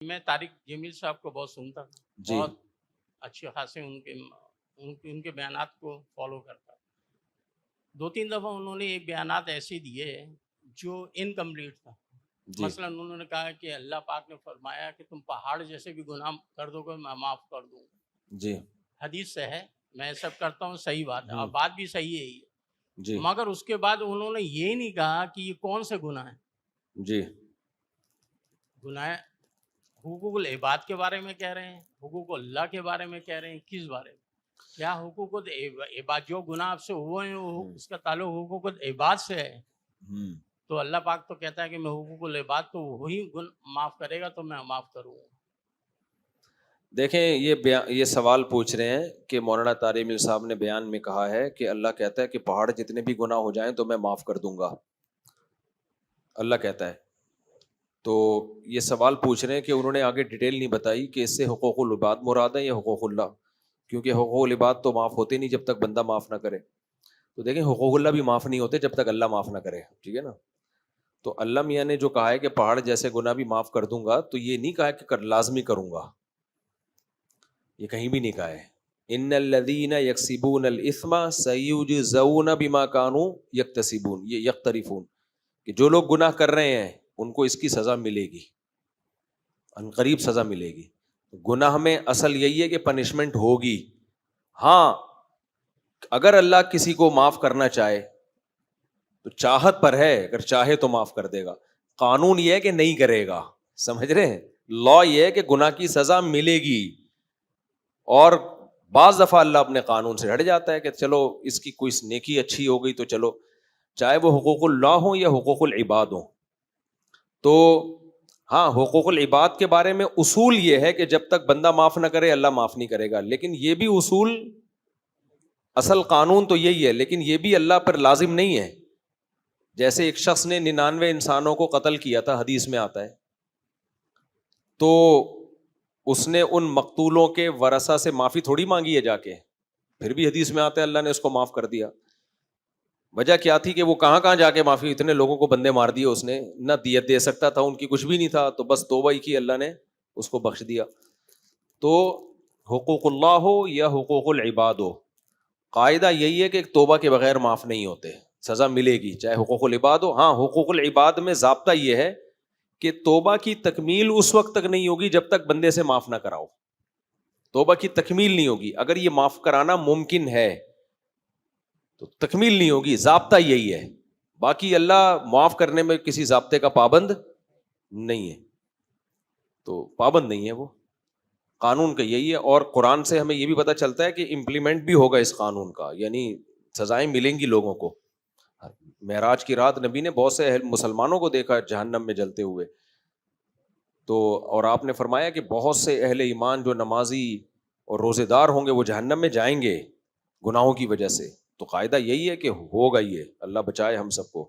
میں طارق جمیل صاحب کو بہت سنتا تھا، جی بہت اچھے خاصے ان کے بیانات کو فالو کرتا. 2-3 دفعہ انہوں نے ایک بیانات ایسے دیے جو انکمپلیٹ تھا. جی مثلا انہوں نے کہا کہ اللہ پاک نے فرمایا کہ تم پہاڑ جیسے بھی گناہ کر دو گے میں معاف کر دوں گا. جی حدیث سے ہے، میں سب کرتا ہوں، صحیح بات ہے اور ہوں بات بھی صحیح ہے یہ. جی مگر اس کے بعد انہوں نے یہ نہیں کہا کہ یہ کون سے گناہ ہیں. جی گناہ حقوق العباد کے بارے میں کہہ رہے ہیں، حقوق اللہ کے بارے میں کہہ رہے ہیں، کس بارے میں؟ کیا حقوق العباد جو گناہ آپ سے ہوئے ہیں اس کا تعلق حقوق العباد سے ہے؟ ہوں تو اللہ پاک تو کہتا ہے کہ میں حقوق العباد تو وہی معاف کرے گا تو میں معاف کروں گا. دیکھیں یہ سوال پوچھ رہے ہیں کہ مولانا طارق جمیل صاحب نے بیان میں کہا ہے کہ اللہ کہتا ہے کہ پہاڑ جتنے بھی گناہ ہو جائیں تو میں معاف کر دوں گا. اللہ کہتا ہے. تو یہ سوال پوچھ رہے ہیں کہ انہوں نے آگے ڈیٹیل نہیں بتائی کہ اس سے حقوق العباد مراد ہے یا حقوق اللہ، کیونکہ حقوق العباد تو معاف ہوتے نہیں جب تک بندہ معاف نہ کرے. تو دیکھیں حقوق اللہ بھی معاف نہیں ہوتے جب تک اللہ معاف نہ کرے، ٹھیک ہے نا. تو اللہ میاں نے جو کہا ہے کہ پہاڑ جیسے گناہ بھی معاف کر دوں گا، تو یہ نہیں کہا کہ لازمی کروں گا، یہ کہیں بھی نہیں کہا ہے. ان الذین یکسبون الاثم سیجزون بما کانوا یکتسبون، یہ یقترفون، کہ جو لوگ گناہ کر رہے ہیں ان کو اس کی سزا ملے گی، عنقریب سزا ملے گی. گناہ میں اصل یہی ہے کہ پنشمنٹ ہوگی. ہاں اگر اللہ کسی کو معاف کرنا چاہے تو چاہت پر ہے، اگر چاہے تو معاف کر دے گا. قانون یہ ہے کہ نہیں کرے گا، سمجھ رہے ہیں. لا یہ ہے کہ گناہ کی سزا ملے گی، اور بعض دفعہ اللہ اپنے قانون سے ہٹ جاتا ہے کہ چلو اس کی کوئی نیکی اچھی ہو گئی تو چلو، چاہے وہ حقوق اللہ ہوں یا حقوق العباد ہوں. تو ہاں حقوق العباد کے بارے میں اصول یہ ہے کہ جب تک بندہ معاف نہ کرے اللہ معاف نہیں کرے گا. لیکن یہ بھی اصول، اصل قانون تو یہی ہے، لیکن یہ بھی اللہ پر لازم نہیں ہے. جیسے ایک شخص نے 99 انسانوں کو قتل کیا تھا، حدیث میں آتا ہے، تو اس نے ان مقتولوں کے ورثہ سے معافی تھوڑی مانگی ہے جا کے، پھر بھی حدیث میں آتا ہے اللہ نے اس کو معاف کر دیا. وجہ کیا تھی کہ وہ کہاں کہاں جا کے معافی، اتنے لوگوں کو بندے مار دیے اس نے، نہ دیت دے سکتا تھا، ان کی کچھ بھی نہیں تھا، تو بس توبہ ہی کی، اللہ نے اس کو بخش دیا. تو حقوق اللہ ہو یا حقوق العباد ہو، قاعدہ یہی ہے کہ توبہ کے بغیر معاف نہیں ہوتے، سزا ملے گی چاہے حقوق العباد ہو. ہاں حقوق العباد میں ضابطہ یہ ہے کہ توبہ کی تکمیل اس وقت تک نہیں ہوگی جب تک بندے سے معاف نہ کراؤ. توبہ کی تکمیل نہیں ہوگی، اگر یہ معاف کرانا ممکن ہے تو تکمیل نہیں ہوگی، ضابطہ یہی ہے. باقی اللہ معاف کرنے میں کسی ضابطے کا پابند نہیں ہے، تو پابند نہیں ہے وہ، قانون کا یہی ہے. اور قرآن سے ہمیں یہ بھی پتہ چلتا ہے کہ امپلیمنٹ بھی ہوگا اس قانون کا، یعنی سزائیں ملیں گی لوگوں کو. معراج کی رات نبی نے بہت سے مسلمانوں کو دیکھا جہنم میں جلتے ہوئے، تو اور آپ نے فرمایا کہ بہت سے اہل ایمان جو نمازی اور روزے دار ہوں گے وہ جہنم میں جائیں گے گناہوں کی وجہ سے. تو قاعدہ یہی ہے کہ ہوگا، یہ اللہ بچائے ہم سب کو.